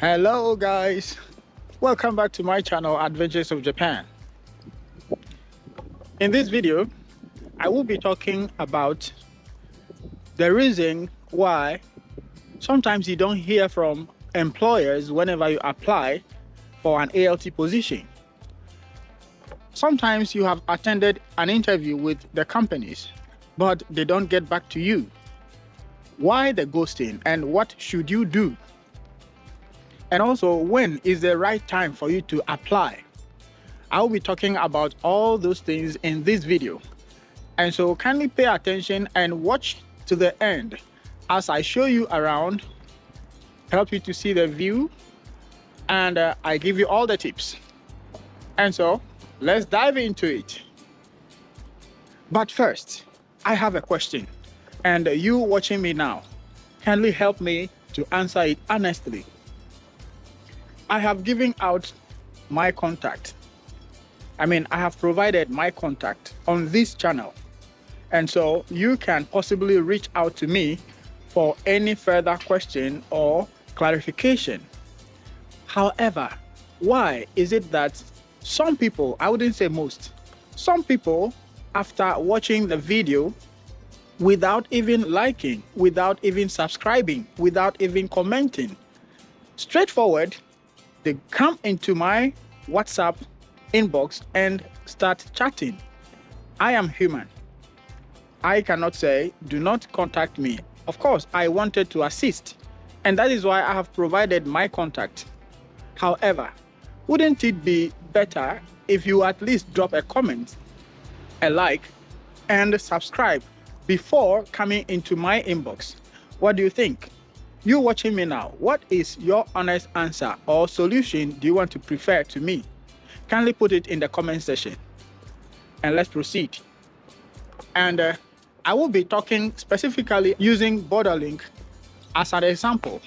Hello guys, welcome back to my channel Adventures of Japan. In this video I will be talking about the reason why sometimes you don't hear from employers whenever you apply for an ALT position. Sometimes you have attended an interview with the companies but they don't get back to you. Why the ghosting and what should you do? And also, when is the right time for you to apply? I will be talking about all those things in this video. And so kindly pay attention and watch to the end as I show you around, help you to see the view, and I give you all the tips. And so let's dive into it. But first, I have a question, and you watching me now, kindly help me to answer it honestly. I have given out my contact. I have provided my contact on this channel. And so you can possibly reach out to me for any further question or clarification. However, why is it that some people, I wouldn't say most, some people after watching the video without even liking, without even subscribing, without even commenting, straightforward, they come into my WhatsApp inbox and start chatting. I am human. I cannot say, do not contact me. Of course, I wanted to assist, and that is why I have provided my contact. However, wouldn't it be better if you at least drop a comment, a like, and subscribe before coming into my inbox? What do you think? You watching me now, what is your honest answer or solution do you want to prefer to me? Kindly put it in the comment section and let's proceed. And I will be talking specifically using Borderlink as an example.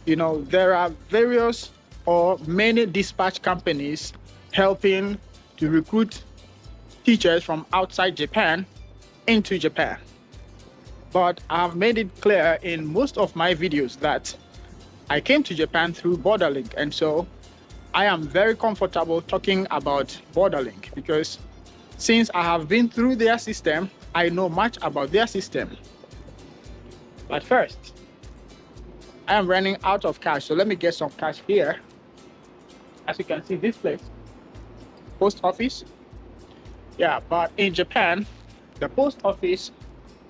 You know, there are various or many dispatch companies helping to recruit teachers from outside Japan into Japan. But I've made it clear in most of my videos that I came to Japan through Borderlink, and so I am very comfortable talking about Borderlink because since I have been through their system, I know much about their system. But first, I am running out of cash, so let me get some cash here. As you can see, this place, post office. Yeah, but in Japan, the post office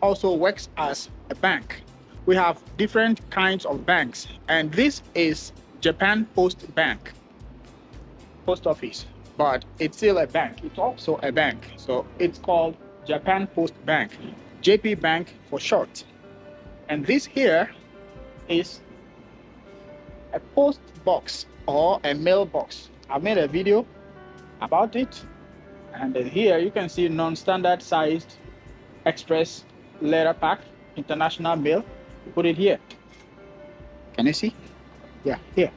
also works as a bank. We have different kinds of banks, and this is Japan Post Bank, post office, but it's still a bank. It's also a bank, so it's called Japan Post Bank, JP Bank for short. And this here is a post box or a mailbox. I made a video about it, and here you can see non-standard sized express letter pack, international mail. Put it here. Can you see? Yeah, here.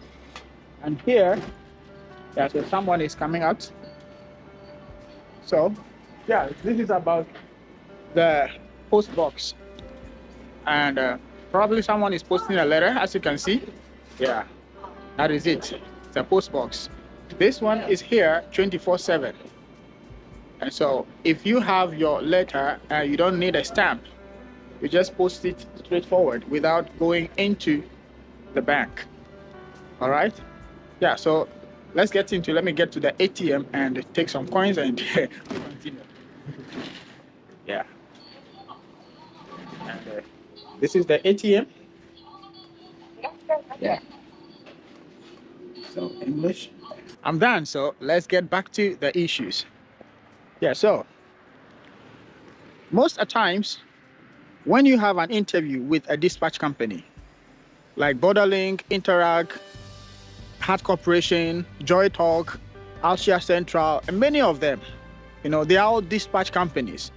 And here, yeah, so someone is coming out. So, yeah, this is about the post box. And probably someone is posting a letter, as you can see. Yeah, that is it. It's a post box. This one is here 24/7. And so if you have your letter and you don't need a stamp, you just post it straightforward without going into the bank. All right? Yeah, so let's get into, let me get to the ATM and take some coins and continue. Yeah. And this is the ATM. Yeah. So English. I'm done, so let's get back to the issues. Yeah, so most of the times when you have an interview with a dispatch company like Borderlink, Interact, Hart Corporation, Joy Talk, Alcia Central, and many of them, you know, they are all dispatch companies.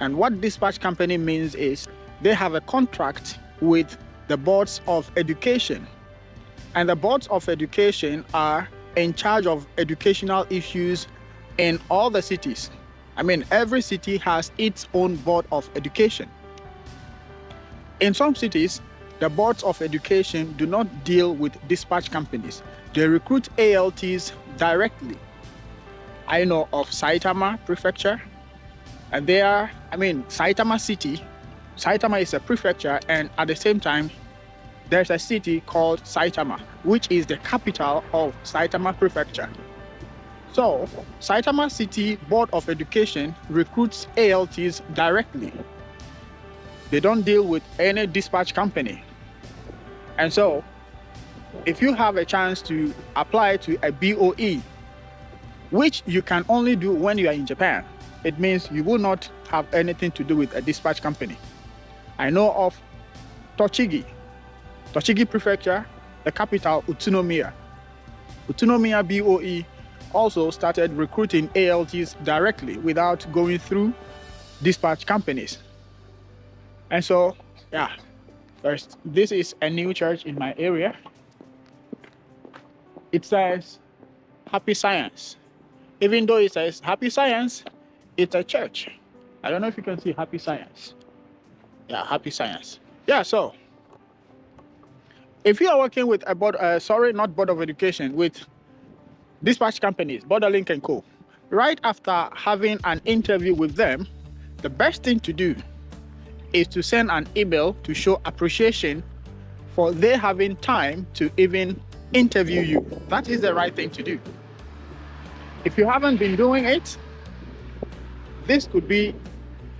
And what dispatch company means is they have a contract with the boards of education. And the boards of education are in charge of educational issues in all the cities. Every city has its own board of education. In some cities, the boards of education do not deal with dispatch companies. They recruit ALTs directly. I know of Saitama Prefecture, and Saitama City. Saitama is a prefecture, and at the same time, there's a city called Saitama, which is the capital of Saitama Prefecture. So, Saitama City Board of Education recruits ALTs directly. They don't deal with any dispatch company. And so, if you have a chance to apply to a BOE, which you can only do when you are in Japan, it means you will not have anything to do with a dispatch company. I know of Tochigi Prefecture, the capital, Utsunomiya. Utsunomiya BOE also started recruiting ALTs directly without going through dispatch companies. And so, yeah, first, this is a new church in my area. It says Happy Science. Even though it says Happy Science, it's a church. I don't know if you can see Happy Science. Yeah, Happy Science. Yeah, so if you are working with a board, not Board of Education, with dispatch companies, Borderlink and Co., right after having an interview with them, the best thing to do is to send an email to show appreciation for they having time to even interview you. That is the right thing to do. If you haven't been doing it, this could be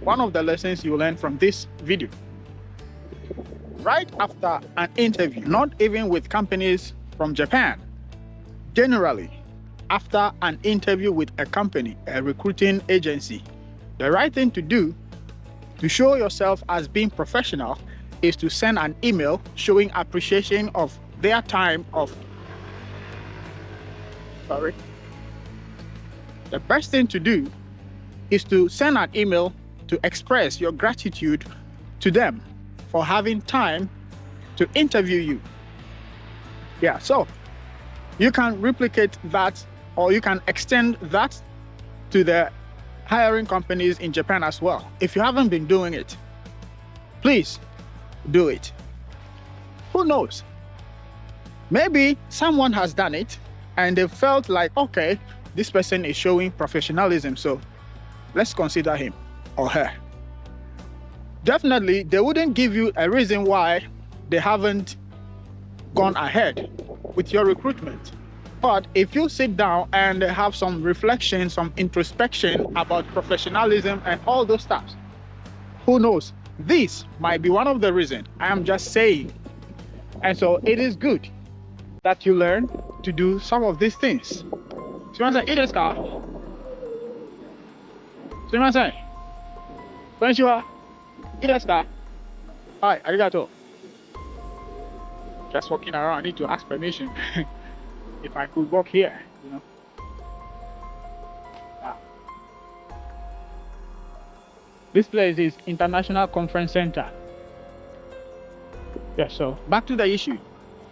one of the lessons you learn from this video. Right after an interview, not even with companies from Japan, generally, after an interview with a company, a recruiting agency, the right thing to do to show yourself as being professional is to send an email showing appreciation of their time of... The best thing to do is to send an email to express your gratitude to them for having time to interview you. Yeah, so you can replicate that, or you can extend that to the hiring companies in Japan as well. If you haven't been doing it, please do it. Who knows? Maybe someone has done it and they felt like, okay, this person is showing professionalism, so let's consider him or her. Definitely, they wouldn't give you a reason why they haven't gone ahead with your recruitment. But if you sit down and have some reflection, some introspection about professionalism and all those stuff, who knows? This might be one of the reasons. I am just saying. And so it is good that you learn to do some of these things. すみません、いいですか? すみません。こんにちは。いいですか? はい、ありがとう。Just walking around, I need to ask permission if I could walk here, you know. This place is International Conference Center. Yeah, so back to the issue.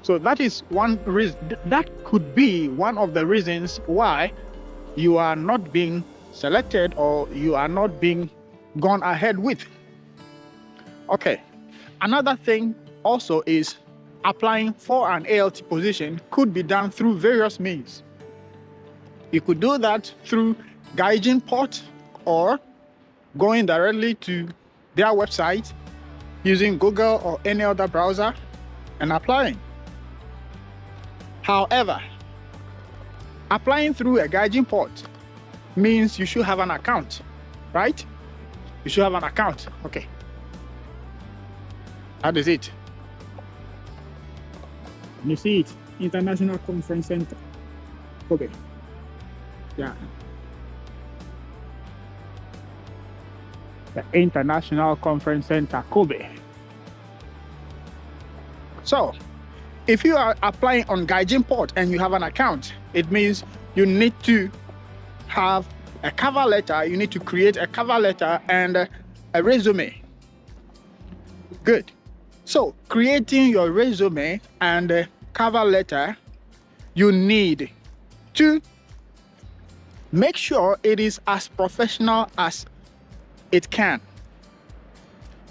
So that is one reason, that could be one of the reasons why you are not being selected or you are not being gone ahead with. Okay, another thing also is applying for an ALT position could be done through various means. You could do that through Gaijin Port or going directly to their website using Google or any other browser and applying. However, applying through a Gaijin Port means you should have an account, right? You should have an account. Okay. That is it. You see it, International Conference Center, Kobe. Yeah. The International Conference Center, Kobe. So, if you are applying on Gaijin Port and you have an account, it means you need to have a cover letter, you need to create a cover letter and a resume. Good. So, creating your resume and cover letter, you need to make sure it is as professional as it can.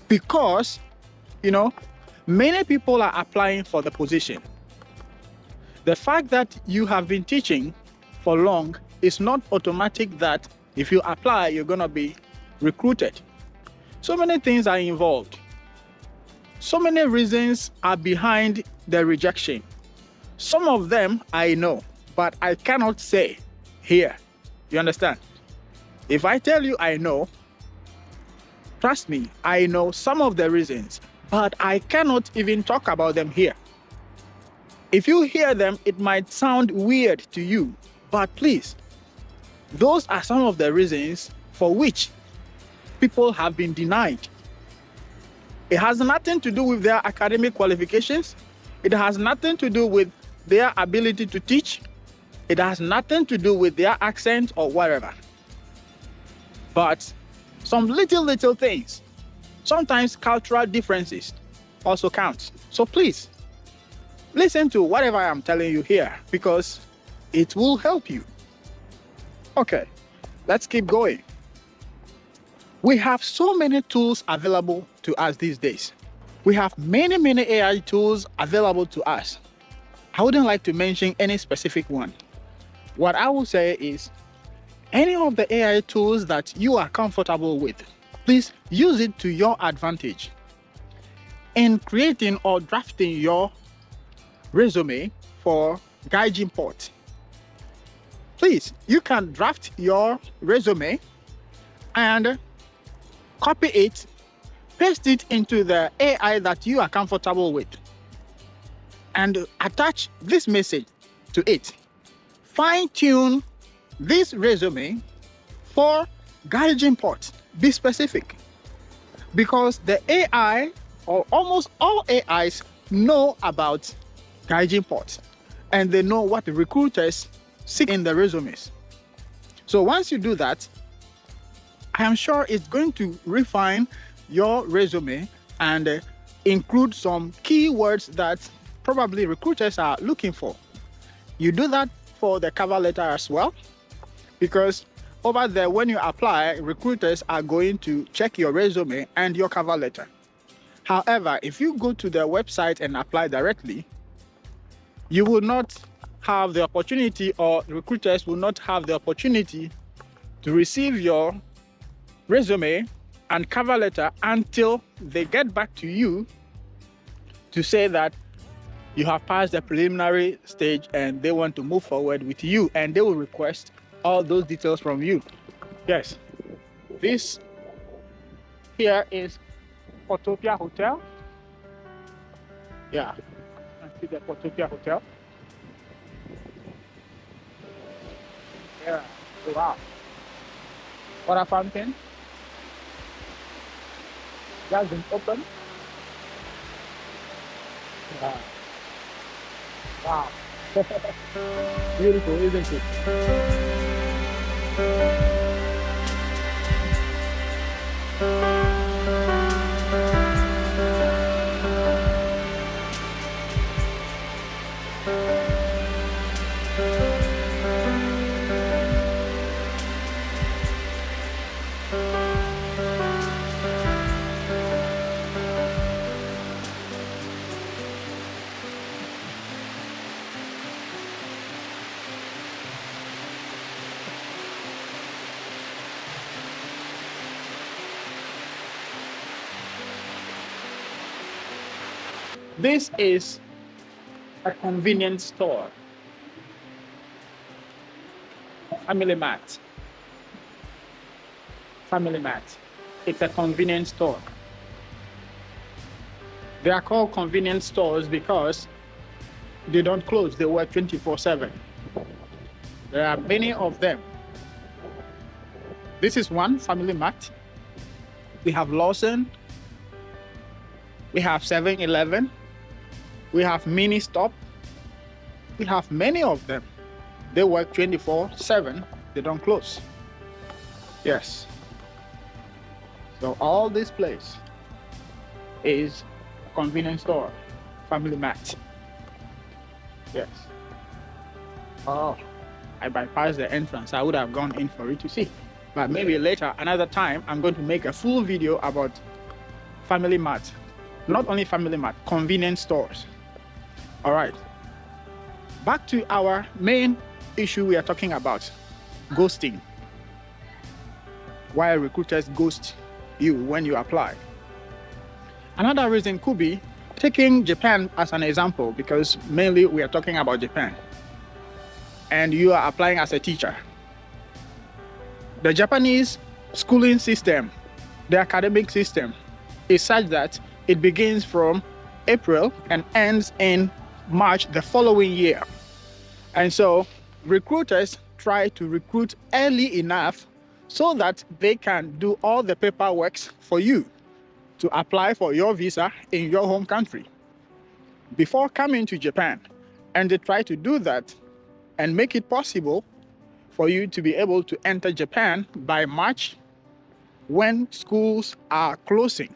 Because, you know, Many people are applying for the position. The fact that you have been teaching for long is not automatic that if you apply, you're going to be recruited. So many things are involved. So many reasons are behind the rejection. Some of them I know, but I cannot say here. You understand? If I tell you I know, trust me, I know some of the reasons, but I cannot even talk about them here. If you hear them, it might sound weird to you, but please, those are some of the reasons for which people have been denied. It has nothing to do with their academic qualifications. It has nothing to do with their ability to teach. It has nothing to do with their accent or whatever. But some little things, sometimes cultural differences also count. So please, listen to whatever I'm telling you here because it will help you. Okay, let's keep going. We have so many tools available to us these days. We have many AI tools available to us. I wouldn't like to mention any specific one. What I will say is, any of the AI tools that you are comfortable with, please use it to your advantage in creating or drafting your resume for gauging port. Please, you can draft your resume and copy it, paste it into the AI that you are comfortable with, and attach this message to it. Fine-tune this resume for gauging port. Be specific, because the AI, or almost all AIs, know about gauging port, and they know what the recruiters seek in the resumes. So once you do that, I am sure it's going to refine your resume and include some keywords that probably recruiters are looking for. You do that for the cover letter as well, because over there, when you apply, recruiters are going to check your resume and your cover letter. However, if you go to their website and apply directly, you will not have the opportunity, or recruiters will not have the opportunity to receive your resume and cover letter until they get back to you to say that you have passed the preliminary stage and they want to move forward with you, and they will request all those details from you. Yes, this here is Portopia Hotel. Yeah, you can see the Portopia Hotel. Yeah, wow. Water fountain. Just been open. Yeah. Wow. Beautiful, isn't it? This is a convenience store. Family Mart. Family Mart. It's a convenience store. They are called convenience stores because they don't close. They work 24/7. There are many of them. This is one, Family Mart. We have Lawson. We have 7-Eleven. We have Mini Stop. We have many of them. They work 24/7. They don't close. Yes. So all this place is a convenience store, Family Mart. Yes. Oh, I bypassed the entrance. I would have gone in for it to see. But maybe later, another time, I'm going to make a full video about Family Mart. Not only Family Mart, convenience stores. All right. Back to our main issue we are talking about, ghosting. Why recruiters ghost you when you apply. Another reason could be taking Japan as an example, because mainly we are talking about Japan. And you are applying as a teacher. The Japanese schooling system, the academic system, is such that it begins from April and ends in March the following year. And so recruiters try to recruit early enough so that they can do all the paperwork for you to apply for your visa in your home country before coming to Japan. And they try to do that and make it possible for you to be able to enter Japan by March, when schools are closing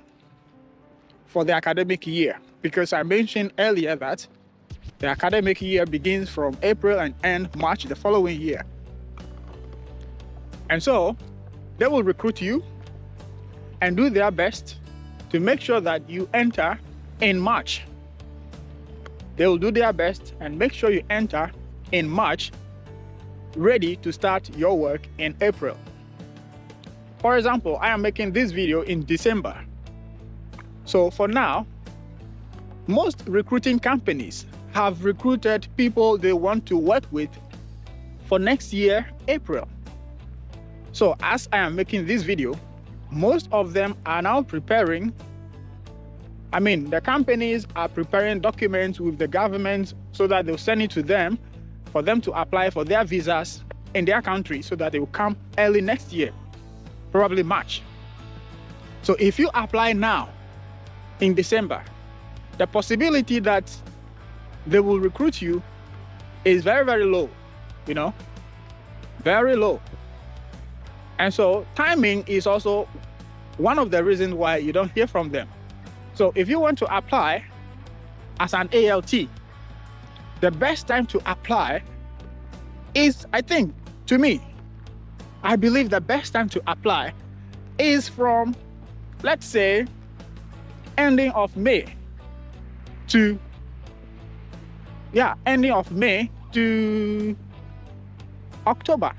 for the academic year. Because I mentioned earlier that the academic year begins from April and ends March the following year. And so they will recruit you and do their best to make sure that you enter in March. They will do their best and make sure you enter in March, ready to start your work in April. For example, I am making this video in December. So for now, most recruiting companies have recruited people they want to work with for next year, April. So as I am making this video, most of them are now preparing, the companies are preparing documents with the government so that they'll send it to them for them to apply for their visas in their country so that they will come early next year, probably March. So if you apply now in December, the possibility that they will recruit you is very, very low, very low. And so timing is also one of the reasons why you don't hear from them. So if you want to apply as an ALT, the best time to apply is, I believe the best time to apply is from, let's say, ending of May to October.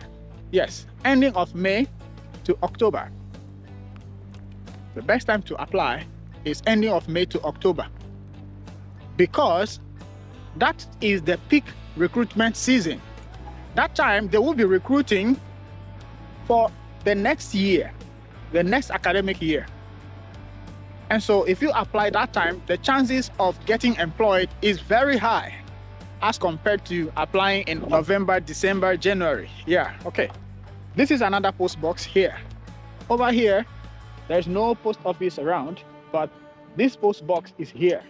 Yes, ending of May to October. The best time to apply is ending of May to October, because that is the peak recruitment season. That time they will be recruiting for the next year, the next academic year. And so if you apply that time, the chances of getting employed is very high as compared to applying in November, December, January. Yeah, okay. This is another post box here. Over here, there's no post office around, but this post box is here.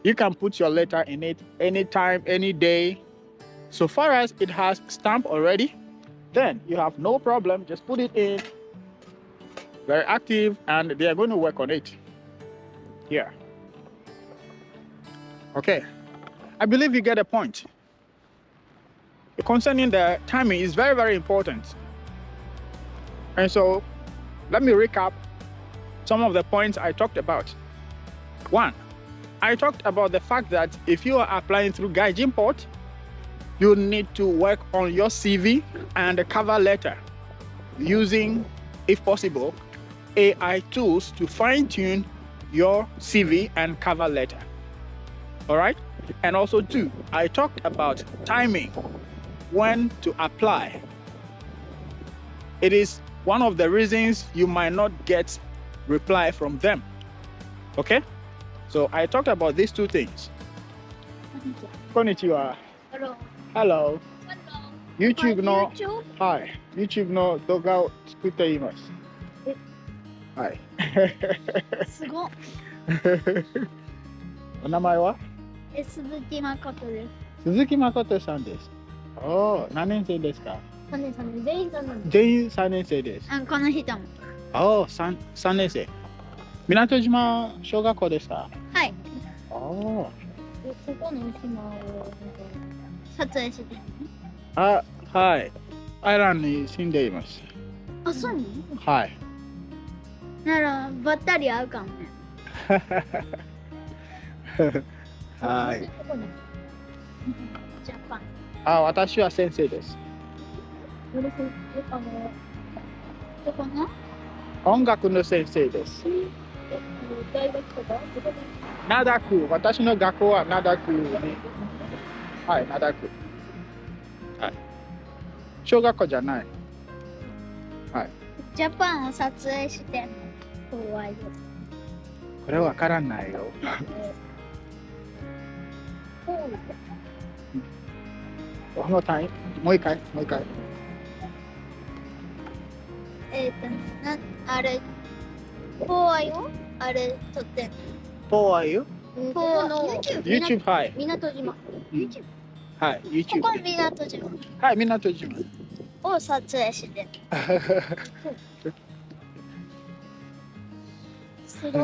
You can put your letter in it anytime, any day. So far as it has stamp already, then you have no problem. Just put it in. Very active, and they are going to work on it. Here. Okay. I believe you get a point. Concerning the timing is very, very important. And so let me recap some of the points I talked about. One, I talked about the fact that if you are applying through Gaijinport, you need to work on your CV and the cover letter using, if possible, AI tools to fine-tune your CV and cover letter. All right? And also two, I talked about timing, when to apply. It is one of the reasons you might not get reply from them. Okay? So I talked about these two things. Konnichiwa. Hello. Hello. Hello. YouTube no YouTube? はい。YouTube の動画を作っています。はい。すごっ。お名前は？鈴木誠です。鈴木誠さんです。おお、何年生ですか？3年生。全員3年生。全員3年生です。この人も。おお、3年生。港島小学校ですか？はい。おお。ここの島を撮影して。あ、はい。アイランドに住んでいます。あ、そうなの？はい。ならばったり会うかもね。はい。ジャパン。あ、私は先生です。どこの音楽の先生です。大学とかどこで灘区、私の学校は灘区に。はい、灘区。はい。小学校じゃない。はい。ジャパン撮影してんの怖いよ。これわからないよ。One more time. もう一回。あれ、怖いよ。あれ、撮ってんの。 How are you? この YouTube、はい。港島。YouTube。はい、こ YouTube こで。港島はい、港島。を撮影してんの。すごい。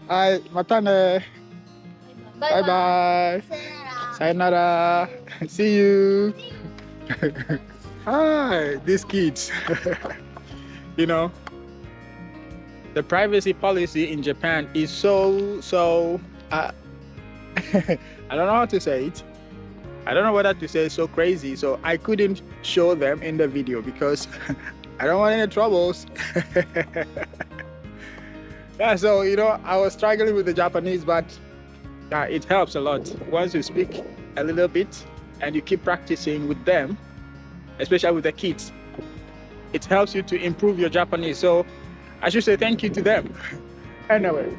はい、またね。バイバイ。さよなら。さよなら。See you. Hi, these kids. You know, the privacy policy in Japan is so I don't know how to say it. I don't know whether to say so crazy, so I couldn't show them in the video because I don't want any troubles. Yeah, so you know, I was struggling with the Japanese, but it helps a lot once you speak a little bit and you keep practicing with them, especially with the kids. It helps you to improve your Japanese. So I should say thank you to them. Anyway,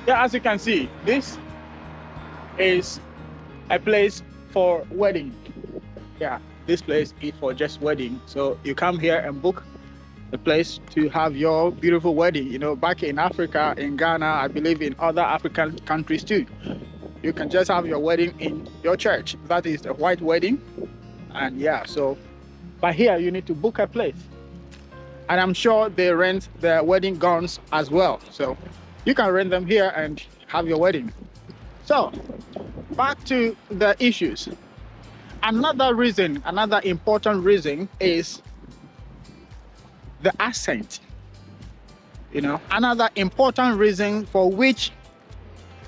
yeah, as you can see, this is a place for wedding. Yeah, this place is for just wedding. So you come here and book the place to have your beautiful wedding. You know, back in Africa, in Ghana, I believe in other African countries too, you can just have your wedding in your church. That is a white wedding. And yeah, so but here you need to book a place. And I'm sure they rent their wedding gowns as well. So you can rent them here and have your wedding. So back to the issues. Another reason, another important reason is the accent. You know, another important reason for which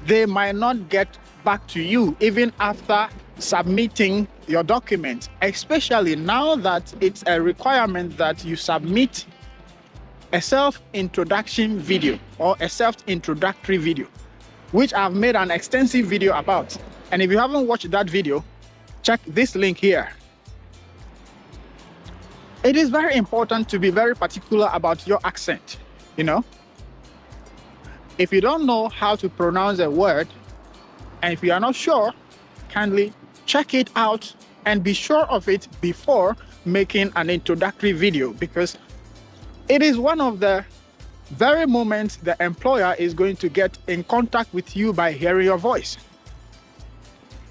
they might not get back to you even after submitting your document, especially now that it's a requirement that you submit a self-introduction video or a self-introductory video, which I've made an extensive video about. And if you haven't watched that video, check this link here. It is very important to be very particular about your accent, you know. If you don't know how to pronounce a word, and if you are not sure, kindly check it out and be sure of it before making an introductory video, because it is one of the very moments the employer is going to get in contact with you by hearing your voice.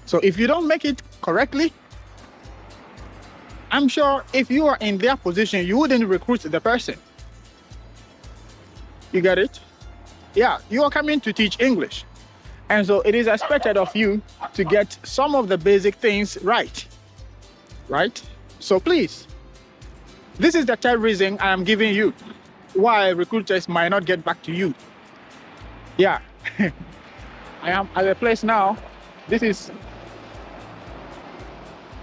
So if you don't make it correctly, I'm sure if you are in their position, you wouldn't recruit the person. You get it? Yeah, you are coming to teach English. And so it is expected of you to get some of the basic things right. Right? So please, this is the third reason I am giving you why recruiters might not get back to you. Yeah, I am at a place now. This is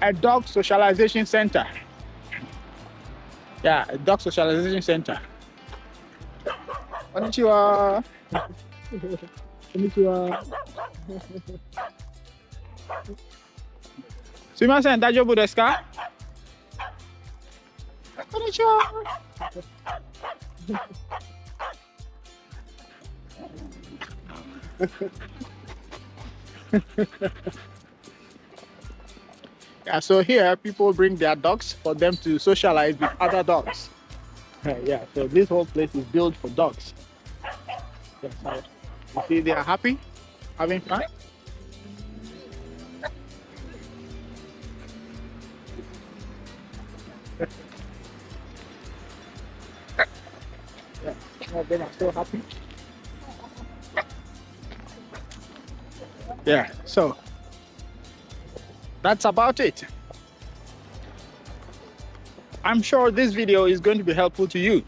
a dog socialization center. Yeah, a dog socialization center. Konnichiwa. Konnichiwa. すいません、大丈夫ですか？こんにちは。Yeah, so here people bring their dogs for them to socialize with other dogs. Yeah, so this whole place is built for dogs. Yeah, so you see they are happy, having fun. Yeah, some of them are so happy. Yeah, so that's about it. I'm sure this video is going to be helpful to you.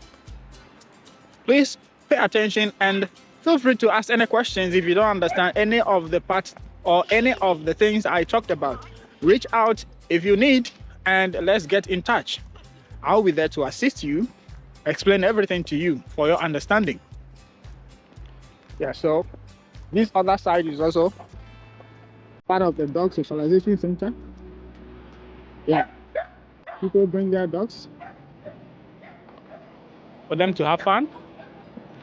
Please pay attention and Feel free to ask any questions if you don't understand any of the parts or any of the things I talked about. Reach out if you need, and let's get in touch. I'll be there to assist you, explain everything to you for your understanding. Yeah, so this other side is also part of the dog socialization center. Yeah, people bring their dogs for them to have fun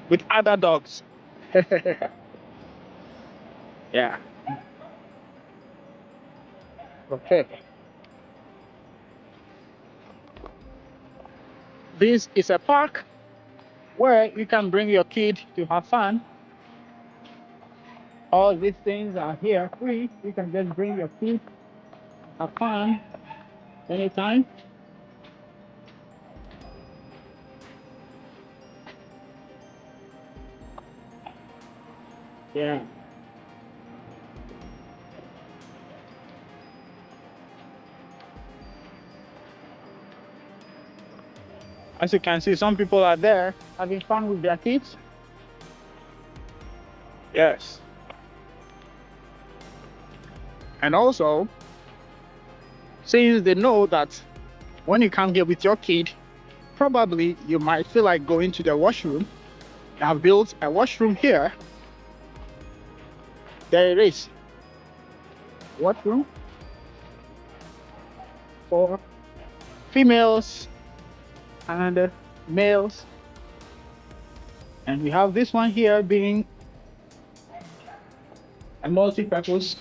with other dogs. Yeah. Okay. This is a park where you can bring your kid to have fun. All these things are here free. You can just bring your kid, have fun anytime. Yeah. As you can see, some people are there having fun with their kids. Yes. And also, since they know that when you come here with your kid, probably you might feel like going to the washroom. They have built a washroom here. There it is. Washroom for females and males. And we have this one here being a multi-purpose,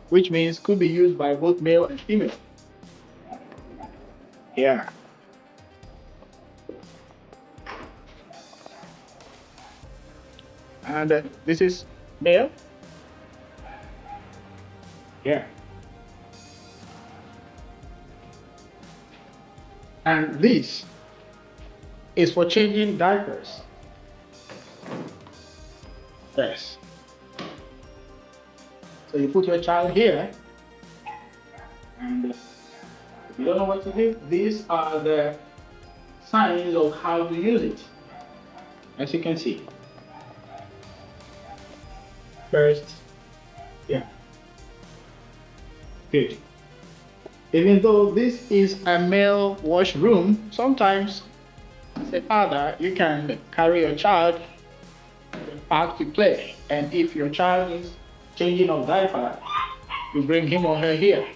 which means could be used by both male and female. Yeah. And this is male. Yeah. And this is for changing diapers. Yes. So you put your child here, and if you don't know what to do, these are the signs of how to use it. As you can see. First, yeah. Good. Even though this is a male washroom, sometimes as a father, you can carry your child to the park to play. And if your child is changing of diaper, you bring him or her here.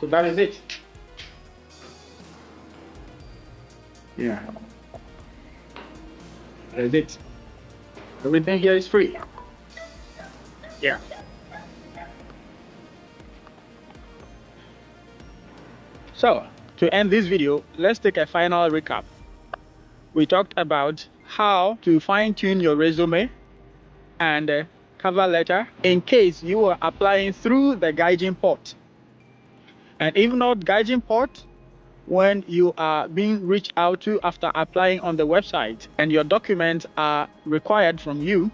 So that is it. Yeah. That is it. Everything here is free. Yeah. So, to end this video, let's take a final recap. We talked about how to fine-tune your resume and cover letter in case you are applying through the gauging port. And if not gauging port, when you are being reached out to after applying on the website and your documents are required from you,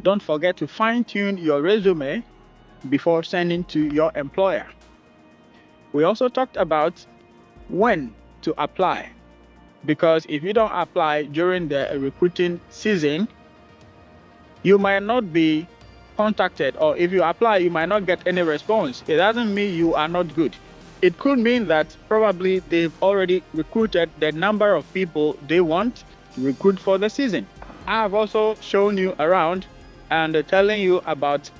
don't forget to fine-tune your resume before sending to your employer. We also talked about when to apply, because if you don't apply during the recruiting season, you might not be contacted, or if you apply, you might not get any response. It doesn't mean you are not good. It could mean that probably they've already recruited the number of people they want to recruit for the season. I have also shown you around and telling you about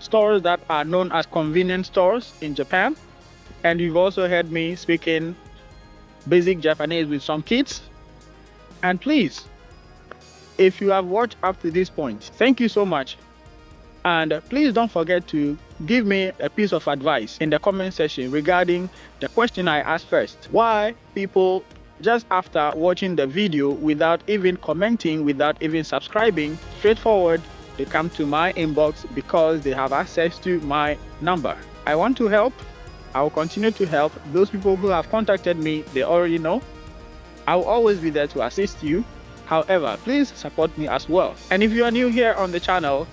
stores that are known as convenience stores in Japan. And you've also heard me speaking basic Japanese with some kids. And please, if you have watched up to this point, thank you so much. And please don't forget to give me a piece of advice in the comment section regarding the question I asked first. Why people, just after watching the video without even commenting, without even subscribing, straightforward, they come to my inbox because they have access to my number. I want to help. I will continue to help. Those people who have contacted me, they already know. I will always be there to assist you. However, please support me as well. And if you are new here on the channel,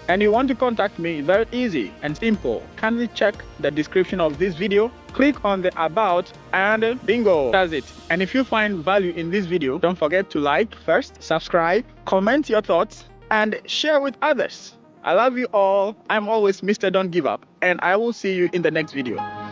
and you want to contact me, very easy and simple. Kindly check the description of this video, click on the about, and bingo, that's it. And if you find value in this video, don't forget to like first, subscribe, comment your thoughts, and share with others. I love you all. I'm always Mr. Don't Give Up, and I will see you in the next video.